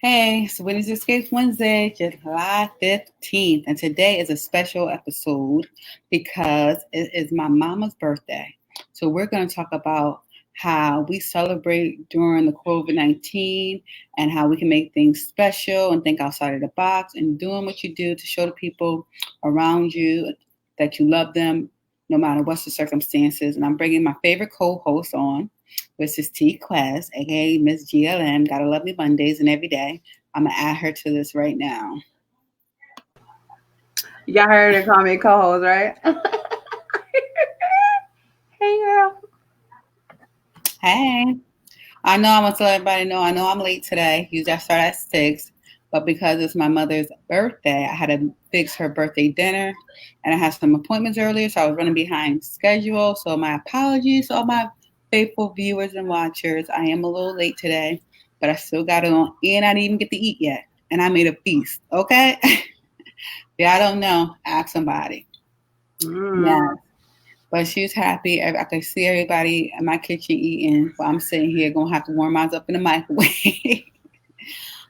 Hey, so when is Escape Wednesday, July 15th, and today is a special episode because it is my mama's birthday. So we're going to talk about how we celebrate during the COVID-19 and how we can make things special and think outside of the box and doing what you do to show the people around you that you love them no matter what's the circumstances. And I'm bringing my favorite co-host on, which is T Class, aka Miss GLM. Gotta love me Mondays and every day. I'm gonna add her to this right now. Y'all heard her call me co-host, right? Hey, girl. Hey, I know I'm gonna let everybody know. I know I'm late today. Usually I start at 6, but because it's my mother's birthday, I had to fix her birthday dinner, and I had some appointments earlier, so I was running behind schedule. So my apologies to all my faithful viewers and watchers. I am a little late today, but I still got it on, and I didn't even get to eat yet, and I made a feast. Okay. Yeah, I don't know. Ask somebody. Yeah. But she's happy. I can see everybody in my kitchen eating while I'm sitting here going to have to warm mine up in the microwave.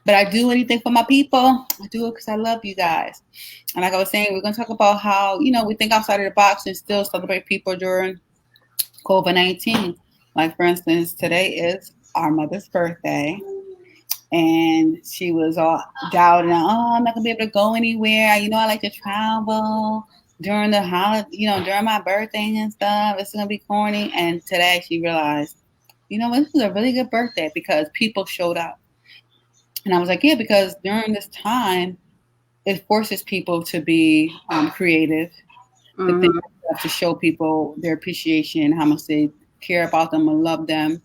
But I do anything for my people. I do it because I love you guys. And like I was saying, we're going to talk about how, we think outside of the box and still celebrate people during COVID-19. Like, for instance, today is our mother's birthday. And she was all doubting, oh, I'm not gonna be able to go anywhere. I like to travel during the holiday, during my birthday and stuff. It's gonna be corny. And today she realized, this was a really good birthday because people showed up. And I was like, yeah, because during this time, it forces people to be creative, to show people their appreciation, how much they care about them and love them.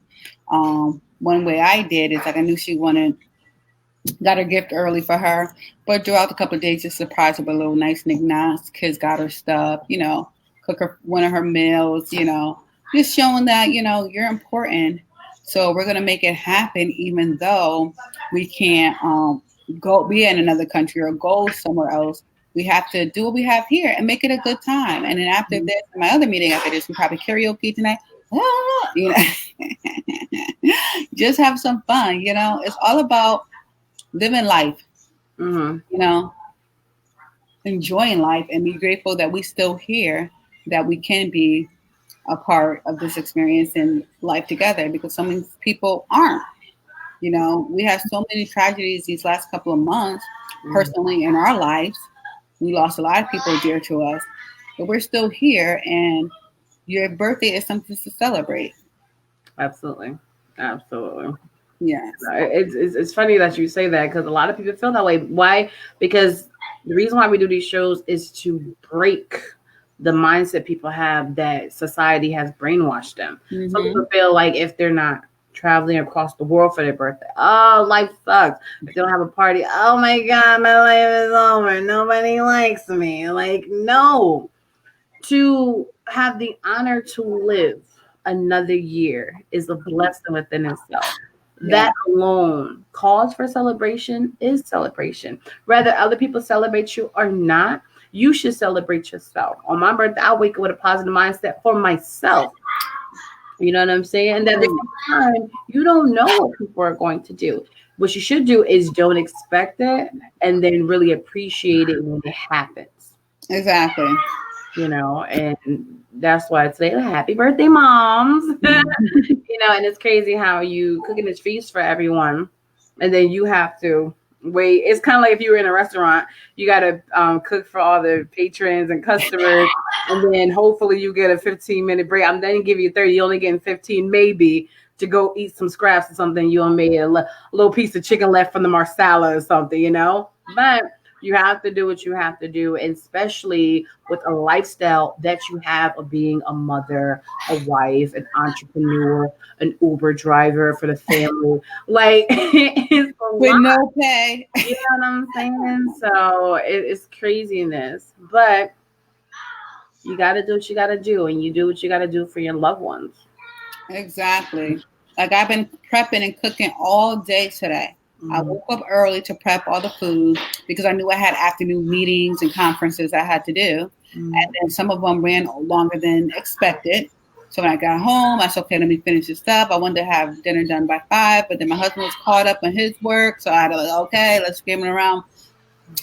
One way I did is like I knew she got her gift early for her, but throughout the couple of days, just surprised her with a little nice knickknacks. Kids got her stuff, cook her one of her meals, just showing that, you're important. So we're going to make it happen, even though we can't go be in another country or go somewhere else. We have to do what we have here and make it a good time. And then after this, my other meeting after this, we probably karaoke tonight. Just have some fun. It's all about living life, enjoying life, and be grateful that we still here, that we can be a part of this experience and life together, because so many people aren't. We have so many tragedies these last couple of months, personally in our lives. We lost a lot of people dear to us, but we're still here, and your birthday is something to celebrate. Absolutely. Yes. It's funny that you say that because a lot of people feel that way. Why? Because the reason why we do these shows is to break the mindset people have that society has brainwashed them. Some people feel like if they're not traveling across the world for their birthday, oh, life sucks. If they don't have a party, oh my God, my life is over. Nobody likes me. Like, no. To have the honor to live another year is a blessing within itself. That alone, cause for celebration is celebration. Whether other people celebrate you or not, you should celebrate yourself. On my birthday, I wake up with a positive mindset for myself. You know what I'm saying? And at the same time, you don't know what people are going to do. What you should do is don't expect it and then really appreciate it when it happens. Exactly. And that's why today, happy birthday, moms. And it's crazy how you cooking this feast for everyone, and then you have to wait. It's kind of like if you were in a restaurant, you got to cook for all the patrons and customers, and then hopefully you get a 15-minute break. I'm then give you 30. You only getting 15, maybe, to go eat some scraps or something. You only made a little piece of chicken left from the marsala or something, But you have to do what you have to do, especially with a lifestyle that you have of being a mother, a wife, an entrepreneur, an Uber driver for the family. Like, it's with no pay. You know what I'm saying? So it's craziness. But you got to do what you got to do, and you do what you got to do for your loved ones. Exactly. Like, I've been prepping and cooking all day today. I woke up early to prep all the food because I knew I had afternoon meetings and conferences I had to do. And then some of them ran longer than expected. So when I got home, I said, okay, let me finish this stuff. I wanted to have dinner done by 5, but then my husband was caught up in his work. So I had to like, okay, let's game it around.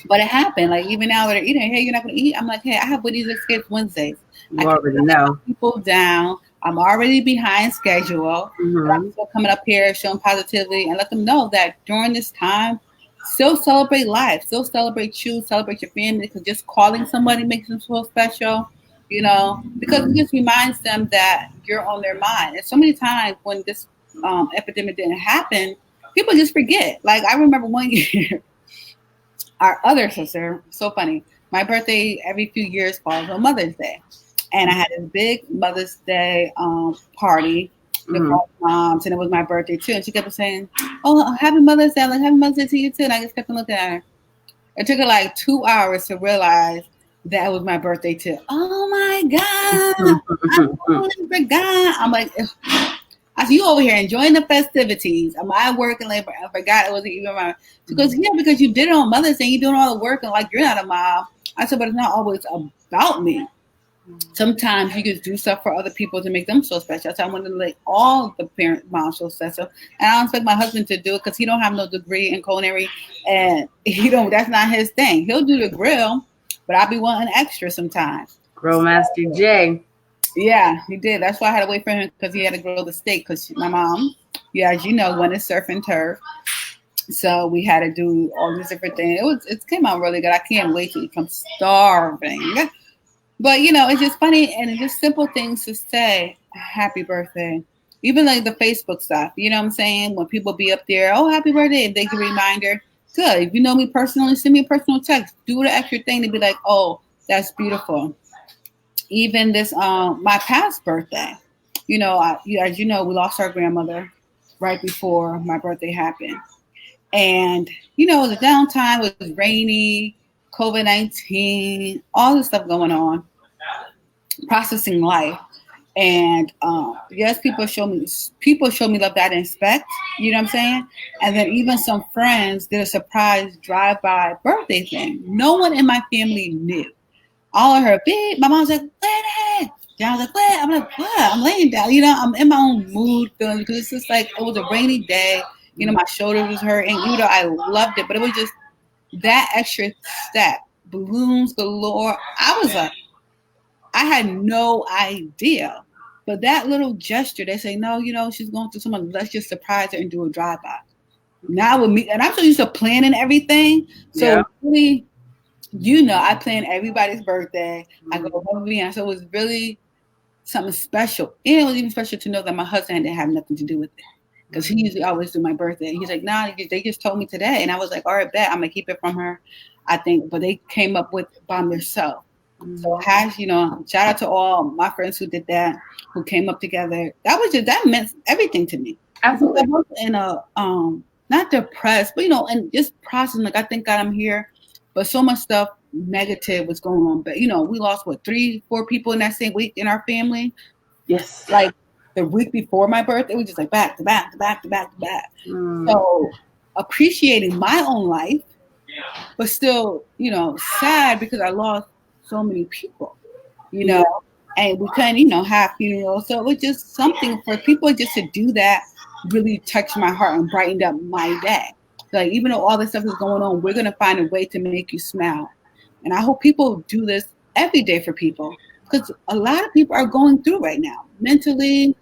But it happened. Like even now they're eating, hey, you're not gonna eat. I'm like, hey, I have Wendy's Escapes Wednesdays. You already know. People down. I'm already behind schedule. But I'm still coming up here showing positivity and let them know that during this time, still celebrate life, still celebrate you, celebrate your family, because just calling somebody makes them feel special, you know, because it just reminds them that you're on their mind. And so many times when this epidemic didn't happen, people just forget. Like I remember one year, our other sister, so funny, my birthday every few years falls on Mother's Day. And I had this big Mother's Day party with all the moms, and it was my birthday too. And she kept saying, "Oh, happy Mother's Day! Like happy Mother's Day to you too." And I just kept looking at her. It took her like 2 hours to realize that it was my birthday too. Oh my God! I totally forgot. I'm like, I said, you over here enjoying the festivities. I'm at work and labor. I forgot it wasn't even my. She goes, yeah, because you did it on Mother's Day. You're doing all the work and like you're not a mom. I said, but it's not always about me. Sometimes you just do stuff for other people to make them so special. So I want to let all the parent moms so special. And I don't expect my husband to do it because he don't have no degree in culinary, and he don't. That's not his thing. He'll do the grill, but I'll be wanting extra sometimes. Grill Master J. Yeah, he did. That's why I had to wait for him because he had to grill the steak. Because my mom, yeah, as you know, went to surf and turf. So we had to do all these different things. It came out really good. I can't wait to eat. I'm starving. But, you know, it's just funny and it's just simple things to say, happy birthday. Even like the Facebook stuff, you know what I'm saying? When people be up there, oh, happy birthday, if they get a reminder, good. If you know me personally, send me a personal text. Do the extra thing to be like, oh, that's beautiful. Even this, my past birthday, you know, as you know, we lost our grandmother right before my birthday happened. And, you know, it was a downtime, it was rainy, COVID-19, all this stuff going on. Processing life, and yes, people show me love that I didn't expect, you know what I'm saying? And then even some friends did a surprise drive-by birthday thing. No one in my family knew. All of her big, my mom's like, what? I was like, what? I'm like, what? I'm laying down, you know, I'm in my own mood feeling because it's just like it was a rainy day, you know, my shoulders was hurting, you know, I loved it, but it was just that extra step, balloons galore. I was like, I had no idea. But that little gesture, they say, no, you know, she's going through something. Let's just surprise her and do a drive-by. Now with me, and I'm so used to planning everything. So really, you know, I plan everybody's birthday. I go above and beyond. So it was really something special. And it was even special to know that my husband didn't have nothing to do with it. Because he usually always do my birthday. He's like, nah, they just told me today. And I was like, all right, bet. I'm going to keep it from her, I think. But they came up with it by themselves. So you know, shout out to all my friends who did that, who came up together. That meant everything to me. Absolutely. I was in a not depressed, but you know, and just processing, like I thank God I'm here. But so much stuff negative was going on. But you know, we lost 3-4 people in that same week in our family. Yes. Like the week before my birthday, we just like back to back to back to back to back. So appreciating my own life, but still, you know, sad because I lost so many people, you know, and we couldn't, you know, have funerals. So it was just something for people just to do that really touched my heart and brightened up my day. Like, even though all this stuff is going on, we're going to find a way to make you smile. And I hope people do this every day for people, because a lot of people are going through right now, mentally,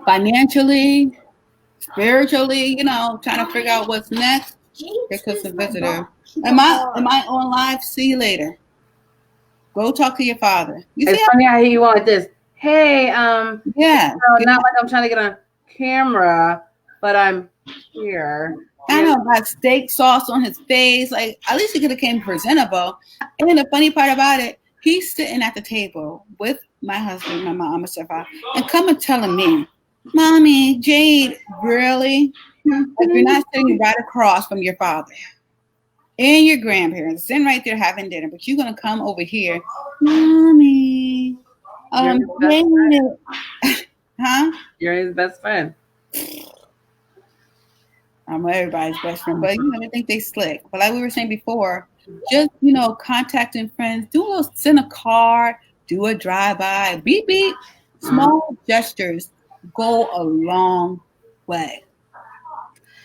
financially, spiritually, you know, trying to figure out what's next. Here comes the visitor. Am I on live? See you later. Go talk to your father. It's funny how you want this. Hey, yeah, not like I'm trying to get on camera, but I'm here. I know, got steak sauce on his face. Like, at least he could have came presentable. And then the funny part about it, he's sitting at the table with my husband, my mom, and come and telling me, Mommy, Jade, really? Like, you're not sitting right across from your father and your grandparents, sitting right there having dinner, but you're gonna come over here, Mommy. Huh? You're his best friend. I'm everybody's best friend, but you know, they think they slick. But like we were saying before, just, you know, contacting friends, send a card, do a drive-by, beep beep, Small gestures go a long way.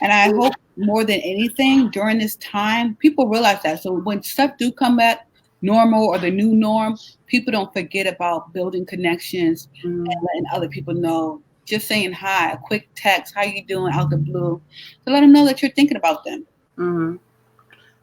And I hope more than anything during this time, people realize that. So when stuff do come back normal or the new norm, people don't forget about building connections and letting other people know. Just saying hi, a quick text, how you doing out the blue, to let them know that you're thinking about them. Mm-hmm.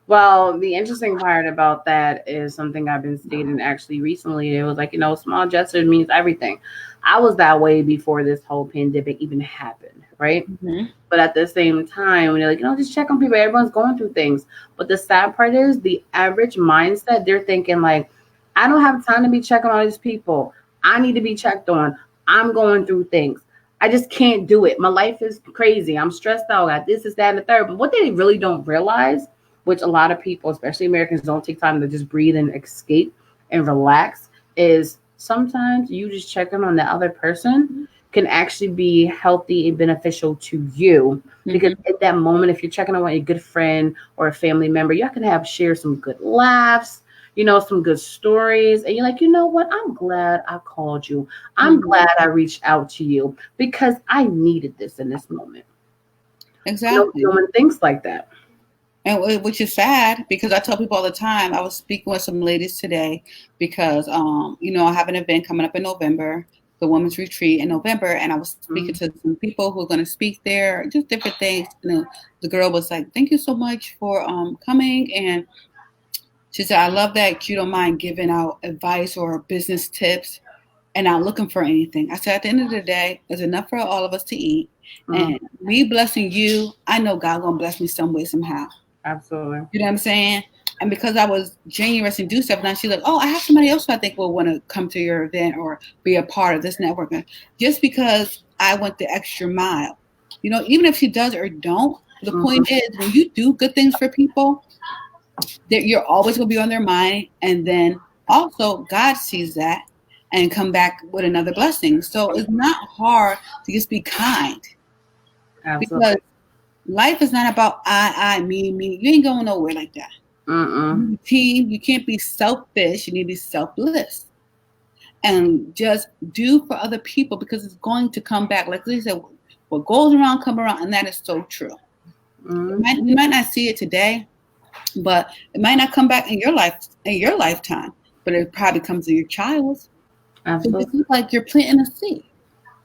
Well, the interesting part about that is something I've been stating actually recently. It was like, small gesture means everything. I was that way before this whole pandemic even happened, right? Mm-hmm. But at the same time, when you're like, just check on people, everyone's going through things. But the sad part is the average mindset, they're thinking like, I don't have time to be checking on these people. I need to be checked on. I'm going through things. I just can't do it. My life is crazy. I'm stressed out. I got this, that, and the third. But what they really don't realize, which a lot of people, especially Americans, don't take time to just breathe and escape and relax, is sometimes you just checking on the other person can actually be healthy and beneficial to you. Because at that moment, if you're checking on a good friend or a family member, you can share some good laughs, some good stories. And you're like, you know what? I'm glad I called you. I'm glad I reached out to you because I needed this in this moment. Exactly. Doing things like that. And which is sad because I tell people all the time. I was speaking with some ladies today because, I have an event coming up in November, the Women's Retreat in November, and I was speaking to some people who are going to speak there, just different things. The girl was like, "Thank you so much for coming," and she said, "I love that you don't mind giving out advice or business tips and not looking for anything." I said, "At the end of the day, there's enough for all of us to eat, and me blessing you, I know God gonna bless me some way somehow." Absolutely. You know what I'm saying? And because I was generous and do stuff, now she's like, "Oh, I have somebody else who I think will want to come to your event or be a part of this network." Just because I went the extra mile, even if she does or don't, the point is when you do good things for people, that you're always going to be on their mind. And then also God sees that and come back with another blessing. So it's not hard to just be kind. Absolutely. Because life is not about I, me. You ain't going nowhere like that. Team, you can't be selfish. You need to be selfless. And just do for other people because it's going to come back. Like they said, what goes around, come around. And that is so true. You might not see it today, but it might not come back in your lifetime. But it probably comes to your child's. Absolutely. So it's like you're planting a seed.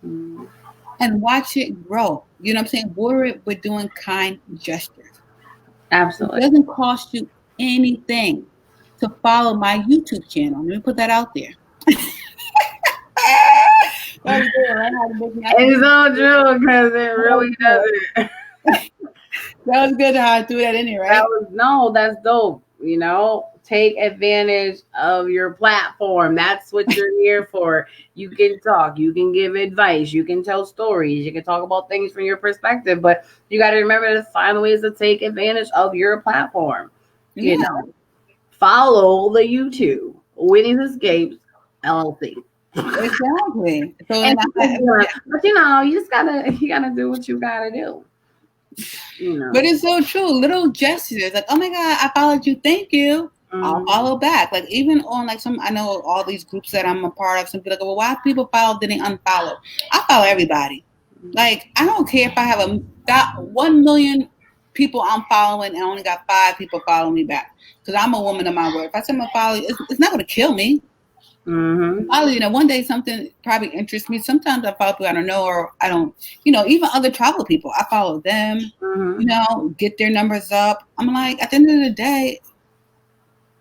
And watch it grow. You know what I'm saying? Water it with doing kind gestures. Absolutely. It doesn't cost you anything to follow my YouTube channel. Let me put that out there. It's so true because it really doesn't. That was good how I threw that in here, right? That's dope. Take advantage of your platform. That's what you're here for. You can talk, you can give advice, you can tell stories, you can talk about things from your perspective, but you got to remember to find ways to take advantage of your platform. Follow the YouTube Winnie's Escapes LLC. Exactly. So but you just gotta do what you gotta do. But it's so true. Little gestures, like, "Oh my God, I followed you. Thank you." I'll follow back. Like even on I know all these groups that I'm a part of. Some people like, "Well, why people follow then they unfollow?" I follow everybody. Like I don't care if I have 1 million people I'm following and I only got 5 people following me back because I'm a woman of my word. If I say I'm gonna follow you, it's not gonna kill me. One day something probably interests me. Sometimes I follow people I don't know or I don't. Even other travel people, I follow them. Get their numbers up. I'm like, at the end of the day,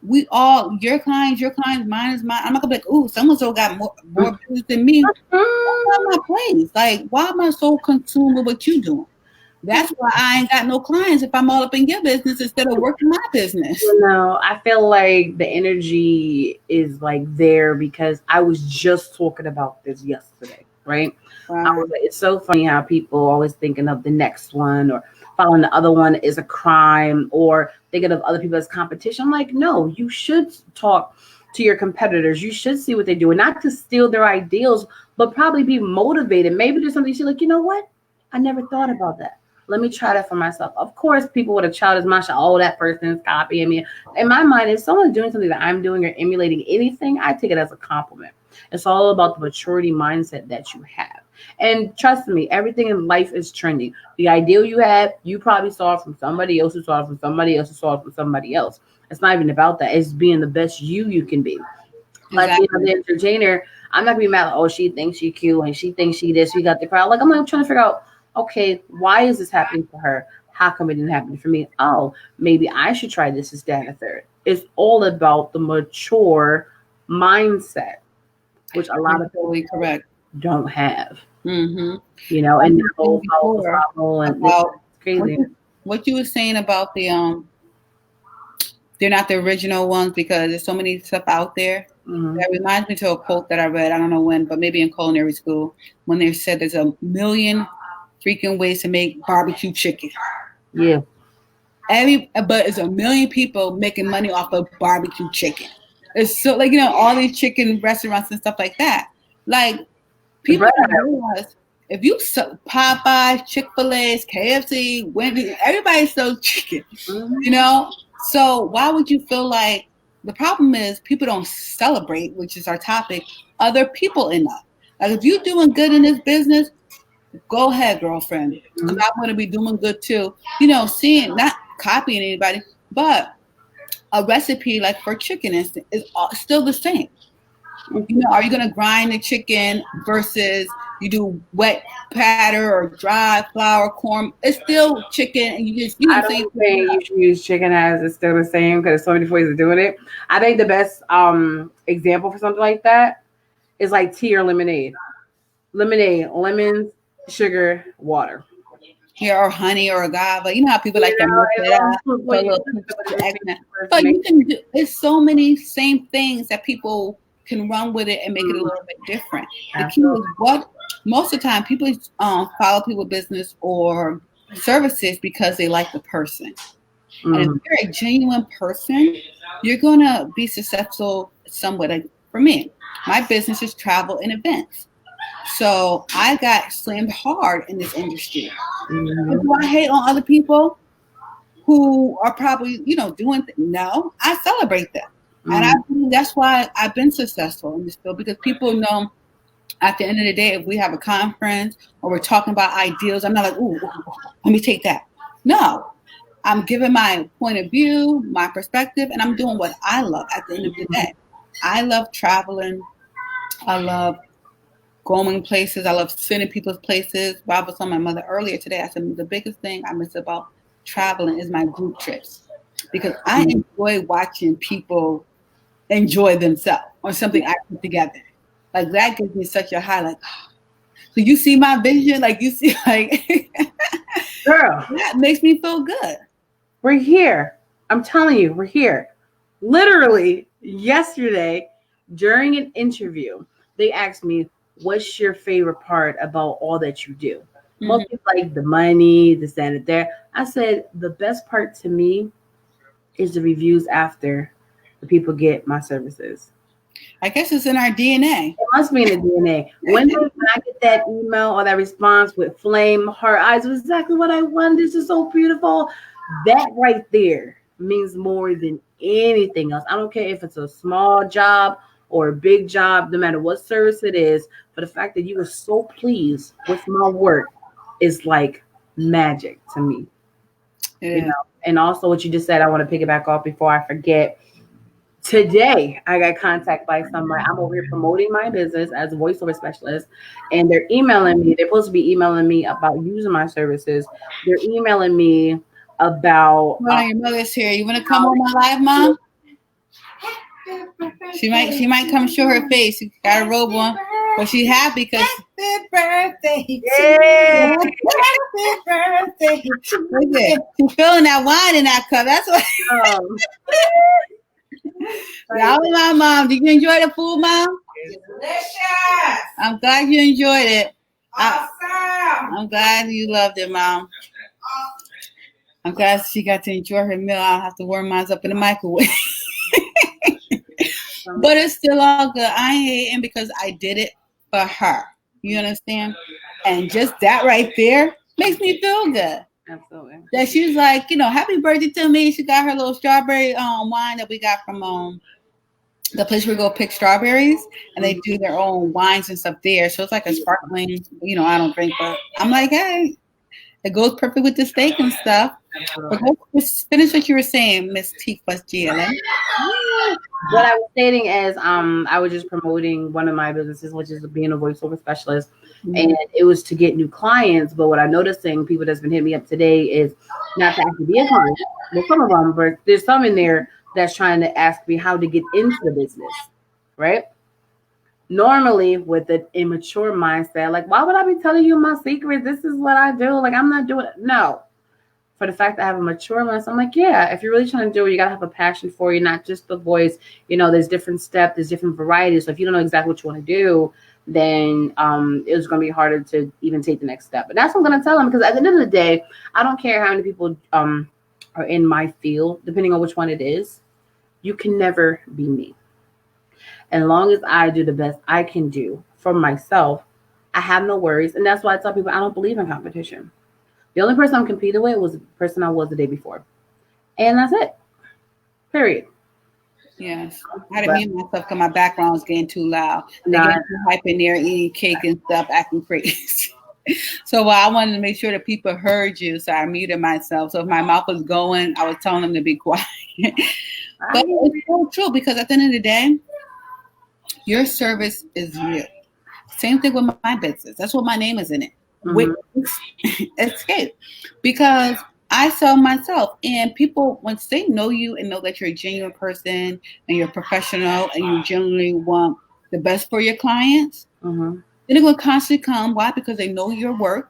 we all, your clients, mine is mine. I'm not gonna be like, "Ooh, so got more business than me." That's not my place. Like, why am I so consumed with what you doing? That's why I ain't got no clients if I'm all up in your business instead of working my business. I feel like the energy is like there because I was just talking about this yesterday, right? Wow. It's so funny how people always thinking of the next one or following the other one is a crime or thinking of other people as competition. I'm like, no, you should talk to your competitors. You should see what they do and not to steal their ideals, but probably be motivated. Maybe there's something you see like, you know what? I never thought about that. Let me try that for myself. Of course, people with a childish mind, "Oh, that person is copying me." In my mind, if someone's doing something that I'm doing or emulating anything, I take it as a compliment. It's all about the maturity mindset that you have. And trust me, everything in life is trending. The ideal you have, you probably saw it from somebody else who saw it from somebody else who saw it from somebody else. It's not even about that. It's being the best you can be. Like, you know, the entertainer, I'm not gonna be mad like, oh, she thinks she cute and she thinks she this, we got the crowd. Like, I'm like trying to figure out, okay, why is this happening for her? How come it didn't happen for me? Oh, maybe I should try this as that, a third. It's all about the mature mindset, which a lot of people correct. don't have. Mm-hmm. You know, and the whole follow and about crazy. What you were saying about the they're not the original ones because there's so many stuff out there. Mm-hmm. That reminds me to a quote that I read, I don't know when, but maybe in culinary school, when they said there's a million freaking ways to make barbecue chicken. Yeah. But it's a million people making money off of barbecue chicken. It's so, like, you know, all these chicken restaurants and stuff like that. Like, people don't realize if you Popeyes, Chick-fil-A's, KFC, Wendy's, everybody sells chicken, you know? So why would you feel like the problem is people don't celebrate, which is our topic, other people enough? Like, if you're doing good in this business, go ahead, girlfriend, because I'm going to be doing good too. You know, not copying anybody, but a recipe like for chicken is still the same. You know, are you going to grind the chicken versus you do wet batter or dry flour, corn? It's still chicken, and you just, you know, I don't think you should use chicken as it's still the same because there's so many ways of doing it. I think the best example for something like that is like tea or lemonade. Lemonade, lemons, sugar, water. Yeah, or honey or agave. You know how people like that. But you can do, there's so many same things that people can run with it and make it a little bit different. The key is what most of the time people follow people business or services because they like the person. And if you're a genuine person, you're gonna be successful somewhat. Like, for me, my business is travel and events. So I got slammed hard in this industry. Do I hate on other people who are probably, you know, doing things? No, I celebrate them. And I think that's why I've been successful in this field, because people know at the end of the day, if we have a conference or we're talking about ideals, I'm not like, ooh, let me take that. No, I'm giving my point of view, my perspective, and I'm doing what I love at the end of the day. I love traveling. I love going places. I love sending people's places. Bob was on my mother earlier today. I said the biggest thing I miss about traveling is my group trips, because I enjoy watching people enjoy themselves on something I put together. Like, that gives me such a high, like, so you see my vision? Like, you see, like, girl, that makes me feel good. We're here. I'm telling you, we're here. Literally yesterday during an interview, they asked me, what's your favorite part about all that you do? Most people like the money, this, that, and there. I said, the best part to me is the reviews after the people get my services. I guess it's in our DNA. It must be in the DNA. When I get that email or that response with flame, heart, eyes, was exactly what I wanted. This is so beautiful. That right there means more than anything else. I don't care if it's a small job or a big job, no matter what service it is, but the fact that you were so pleased with my work is like magic to me. Yeah. You know? And also what you just said, I want to piggyback off before I forget. Today, I got contacted by somebody. I'm over here promoting my business as a voiceover specialist, and they're emailing me. They're supposed to be emailing me about using my services. They're emailing me about. Your mother's here. You want to come on my live, Mom? She might come show her face. She got a robe on, but she's happy because happy birthday. Yeah. Happy birthday. Look at, she's feeling that wine in that cup. That's what. Y'all, my mom. Did you enjoy the food, Mom? It's delicious. I'm glad you enjoyed it. Awesome. I'm glad you loved it, Mom. I'm glad she got to enjoy her meal. I don't have to warm mine up in the microwave. But it's still all good. I ain't hating because I did it for her. You understand? And just that right there makes me feel good. Absolutely. That she's like, you know, happy birthday to me. She got her little strawberry wine that we got from the place where we go pick strawberries, and they do their own wines and stuff there. So it's like a sparkling, I don't drink, but I'm like, hey, it goes perfect with the steak and stuff. But just finish what you were saying, Miss T plus GLM. What I was stating is, I was just promoting one of my businesses, which is being a voiceover specialist, and it was to get new clients. But what I'm noticing, people that's been hitting me up today, is not to actually be a client. Well, some of them, but there's some in there that's trying to ask me how to get into the business, right? Normally, with an immature mindset, like, why would I be telling you my secrets? This is what I do. Like, I'm not doing it. No. For the fact that I have a mature mindset, I'm like, yeah, if you're really trying to do it, you got to have a passion for it, not just the voice. There's different steps, there's different varieties. So if you don't know exactly what you want to do, then it's going to be harder to even take the next step. But that's what I'm going to tell them, because at the end of the day, I don't care how many people are in my field, depending on which one it is. You can never be me. And as long as I do the best I can do for myself, I have no worries. And that's why I tell people I don't believe in competition. The only person I'm competing with was the person I was the day before. And that's it. Period. Yes. I had to mute myself because my background was getting too loud. They getting too hype in there, eating cake and stuff, acting crazy. So I wanted to make sure that people heard you, so I muted myself. So if my mouth was going, I was telling them to be quiet. But it's so true, because at the end of the day, your service is you. Same thing with my business. That's what my name is in it. Escape. Because I sell myself, and people, once they know you and know that you're a genuine person and you're professional and you genuinely want the best for your clients, then they're going to constantly come. Why? Because they know your work,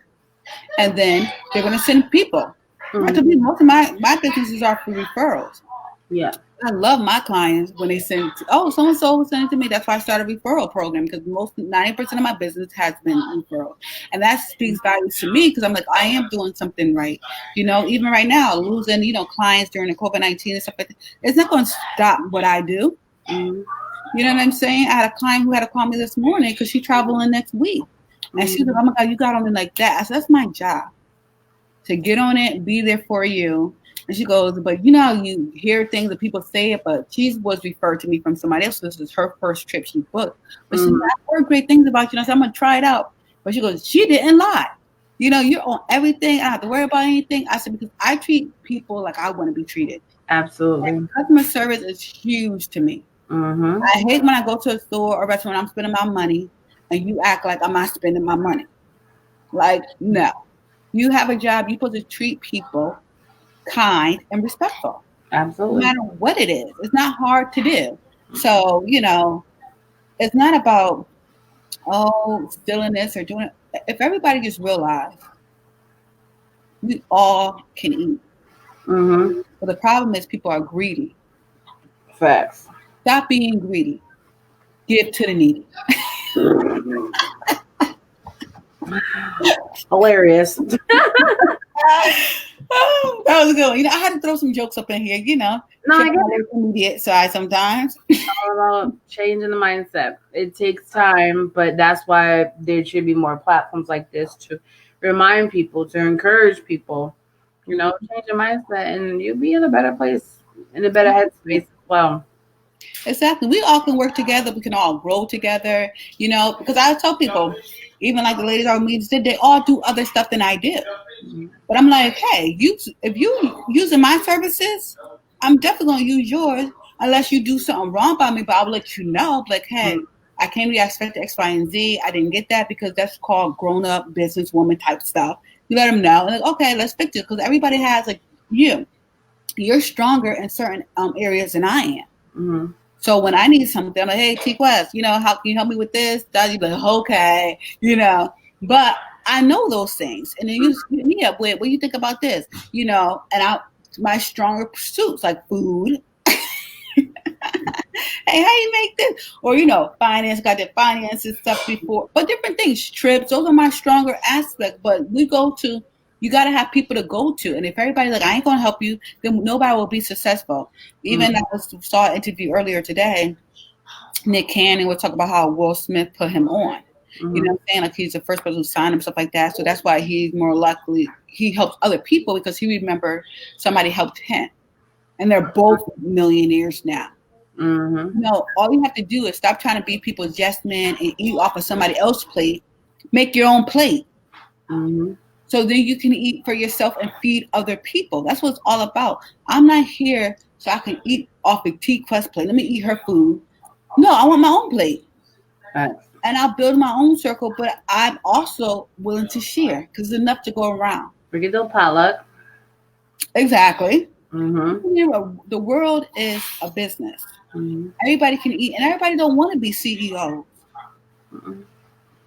and then they're going to send people. Most of my businesses are for referrals. Yeah. I love my clients when they send, so-and-so send it to me. That's why I started a referral program, because 90% of my business has been referral. And that speaks values to me, because I'm like, I am doing something right. Even right now, losing, clients during the COVID-19 and stuff like that, it's not going to stop what I do. You know what I'm saying? I had a client who had to call me this morning because she's traveling next week. And she's like, oh my God, you got on it like that. I said, that's my job, to get on it, be there for you. And she goes, but you hear things that people say it, but she was referred to me from somebody else. So this is her first trip she booked. But she said, I heard great things about you. And I said, I'm going to try it out. But she goes, she didn't lie. You're on everything. I don't have to worry about anything. I said, because I treat people like I want to be treated. Absolutely. And customer service is huge to me. I hate when I go to a store or restaurant, I'm spending my money, and you act like I'm not spending my money. Like, no. You have a job. You're supposed to treat people kind and respectful. Absolutely. No matter what it is. It's not hard to do. So, it's not about, stealing this or doing it. If everybody just realized we all can eat. But the problem is people are greedy. Facts. Stop being greedy. Give to the needy. Hilarious. Oh, that was a good one. I had to throw some jokes up in here, No, I get it. Immediate side sometimes. All about changing the mindset. It takes time, but that's why there should be more platforms like this to remind people, to encourage people, change your mindset, and you'll be in a better place, in a better headspace as well. Exactly. We all can work together. We can all grow together, because I tell people, even like the ladies our meetings did, they all do other stuff than I do. But I'm like, hey, if you using my services, I'm definitely going to use yours, unless you do something wrong by me, but I'll let you know. Like, hey, I came to you, I expected X, Y, and Z. I didn't get that, because that's called grown-up businesswoman type stuff. You let them know. And like, okay, let's fix it, because everybody has, like, you're stronger in certain areas than I am. So when I need something, I'm like, hey, T-Quest, how can you help me with this? You'd be like, okay, But I know those things. And then you hit me up with, what do you think about this? And my stronger pursuits, like food. Hey, how you make this? Or, finance, got the finances stuff before. But different things, trips, those are my stronger aspects. But you got to have people to go to. And if everybody's like, I ain't going to help you, then nobody will be successful. Even I saw an interview earlier today, Nick Cannon would talk about how Will Smith put him on. You know what I'm saying? Like, he's the first person who signed him, stuff like that. So that's why he's more likely, he helps other people, because he remember somebody helped him. And they're both millionaires now. Mm-hmm. All you have to do is stop trying to be people's yes man and eat off of somebody else's plate. Make your own plate. Mm-hmm. So then you can eat for yourself and feed other people. That's what it's all about. I'm not here so I can eat off of T Quest plate. Let me eat her food. No, I want my own plate. Right. And I'll build my own circle, but I'm also willing to share because there's enough to go around. Forget the potluck. Exactly. Mm-hmm. The world is a business. Mm-hmm. Everybody can eat, and everybody don't want to be CEO. Mm-hmm.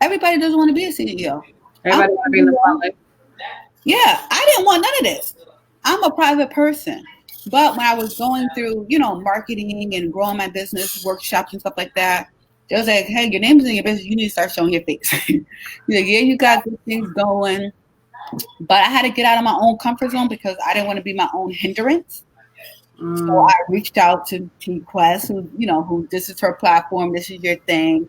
Everybody doesn't want to be a CEO. Everybody want to be in the potluck. Yeah, I didn't want none of this. I'm a private person. But when I was going through, marketing and growing my business, workshops and stuff like that, they was like, hey, your name is in your business. You need to start showing your face. Yeah, you got good things going. But I had to get out of my own comfort zone because I didn't want to be my own hindrance. So I reached out to T Quest, who this is her platform, this is your thing.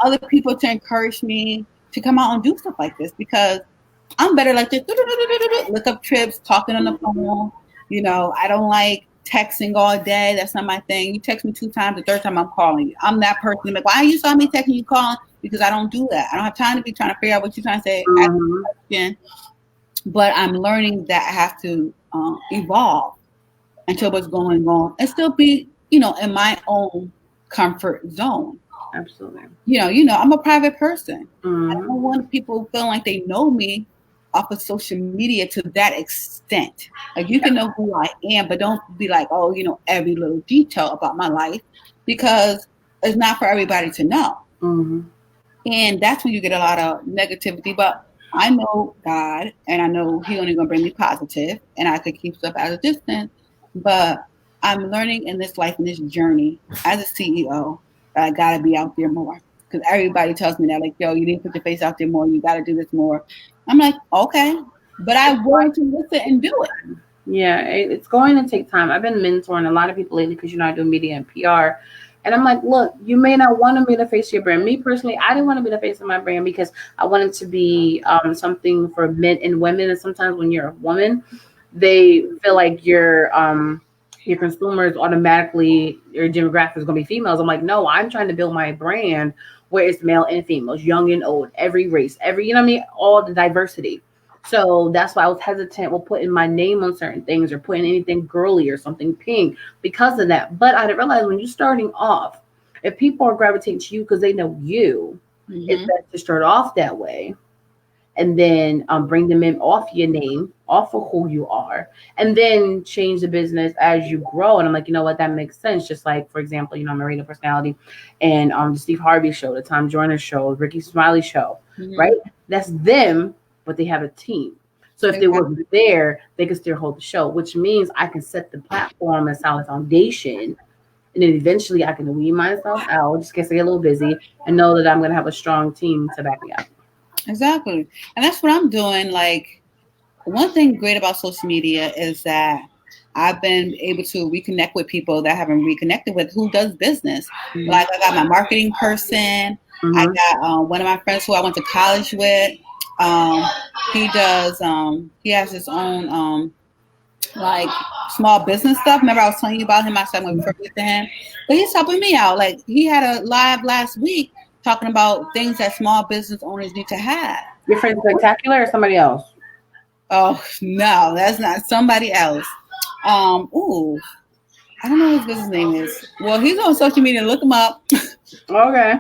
Other people to encourage me to come out and do stuff like this because I'm better like this. Look up trips, talking on the phone. I don't like texting all day. That's not my thing. You text me 2 times, the 3rd time I'm calling you. I'm that person. Like, why you saw me texting you calling? Because I don't do that. I don't have time to be trying to figure out what you're trying to say. Mm-hmm. But I'm learning that I have to evolve until what's going on and still be, in my own comfort zone. Absolutely. I'm a private person. Mm-hmm. I don't want people feeling like they know me off of social media to that extent. Like, you can know who I am, but don't be like, oh, every little detail about my life, because it's not for everybody to know. Mm-hmm. And that's when you get a lot of negativity. But I know God, and I know He only gonna bring me positive, and I could keep stuff at a distance. But I'm learning in this life, in this journey, as a CEO, that I gotta be out there more. Because everybody tells me that, like, yo, you need to put your face out there more. You gotta do this more. I'm like, okay, but I want to listen and do it. Yeah, it's going to take time. I've been mentoring a lot of people lately because I do media and PR. And I'm like, look, you may not want to be the face of your brand. Me personally, I didn't want to be the face of my brand because I wanted to be something for men and women. And sometimes when you're a woman, they feel like your consumers automatically, your demographic is going to be females. I'm like, no, I'm trying to build my brand where it's male and females, young and old, every race, all the diversity. So that's why I was hesitant with putting my name on certain things or putting anything girly or something pink because of that. But I didn't realize when you're starting off, if people are gravitating to you because they know you, it's better to start off that way and then bring them in off your name, off of who you are, and then change the business as you grow. And I'm like, you know what, that makes sense. Just like, for example, I'm a radio personality and the Steve Harvey show, the Tom Joyner show, Ricky Smiley show, right? That's them, but they have a team. So if they weren't there, they could still hold the show, which means I can set the platform and solid foundation. And then eventually I can weed myself out, just in case I get a little busy, and know that I'm going to have a strong team to back me up. Exactly. And that's what I'm doing. Like, one thing great about social media is that I've been able to reconnect with people that I haven't reconnected with who does business. Like, I got my marketing person. I got one of my friends who I went to college with. He has his own like small business stuff. Remember I was telling you about him? I said I'm refer to him. But he's helping me out. Like, he had a live last week talking about things that small business owners need to have. Your friend Spectacular or somebody else? Oh no, that's not somebody else. I don't know what his business name is. Well, he's on social media. Look him up. Okay.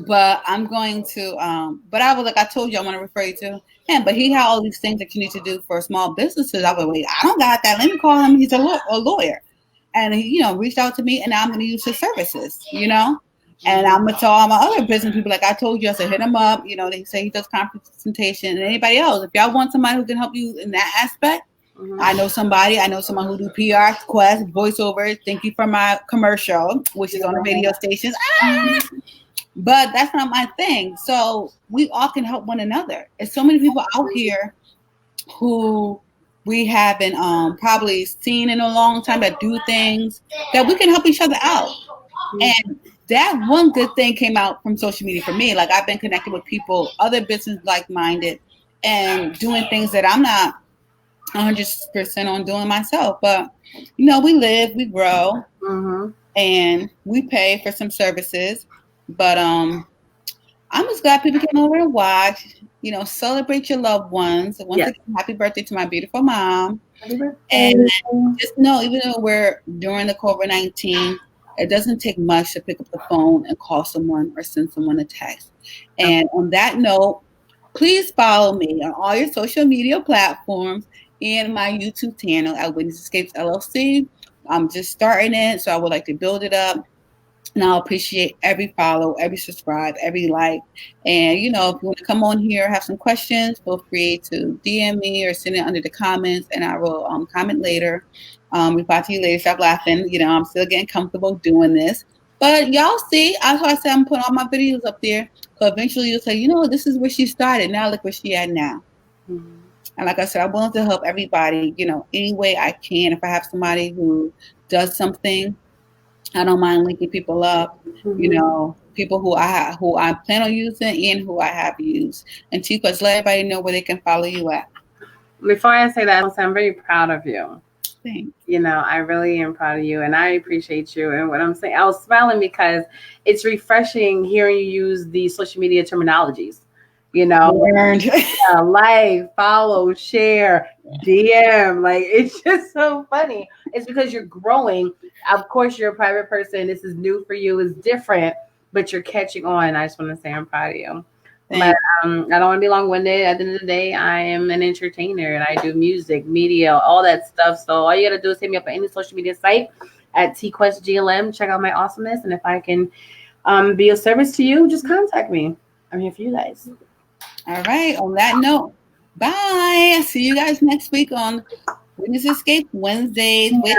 But I'm going to. But I was like, I told you, I want to refer you to him. But he had all these things that you need to do for small businesses. I was like, I don't got that. Let me call him. He's a lawyer, and he, reached out to me, and I'm going to use his services. And I'm going to tell all my other business people, like I told you, I said, hit him up. They say he does consultation, and anybody else. If y'all want somebody who can help you in that aspect, I know somebody. I know someone who do PR, Quest, voiceovers. Thank you for my commercial, which is on the radio stations. But that's not my thing. So we all can help one another. There's so many people out here who we haven't probably seen in a long time that do things that we can help each other out. And that one good thing came out from social media for me. Like, I've been connected with people, other business like-minded, and doing things that I'm not 100% on doing myself. But, we live, we grow. Mm-hmm. and we pay for some services. But I'm just glad people came over and watch. Celebrate your loved ones. Once Yes. again, happy birthday to my beautiful mom. Happy birthday. And just know, even though we're during the COVID-19, it doesn't take much to pick up the phone and call someone or send someone a text. And on that note, please follow me on all your social media platforms and my YouTube channel at Witness Escapes LLC. I'm just starting it, so I would like to build it up. And I'll appreciate every follow, every subscribe, every like. And, if you want to come on here, have some questions, feel free to DM me or send it under the comments, and I will comment later. Reply to you later. Stop laughing. I'm still getting comfortable doing this. But y'all see, that's why I said I'm putting all my videos up there. So eventually you'll say, this is where she started. Now look where she at now. Mm-hmm. And like I said, I'm willing to help everybody, any way I can. If I have somebody who does something, I don't mind linking people up, people who I plan on using and who I have used. And Chiquas, let everybody know where they can follow you at. Before I say that, I'm very proud of you. Thanks. I really am proud of you, and I appreciate you. And what I'm saying, I was smiling because it's refreshing hearing you use these social media terminologies. Like, follow, share, DM. Like, it's just so funny. It's because you're growing. Of course, you're a private person. This is new for you. It's different, but you're catching on. I just want to say I'm proud of you. But I don't want to be long-winded. At the end of the day, I am an entertainer, and I do music, media, all that stuff. So all you got to do is hit me up on any social media site at TQuestGLM. Check out my awesomeness. And if I can be of service to you, just contact me. I'm here for you guys. All right. On that note, bye. See you guys next week on Witness Escape Wednesdays with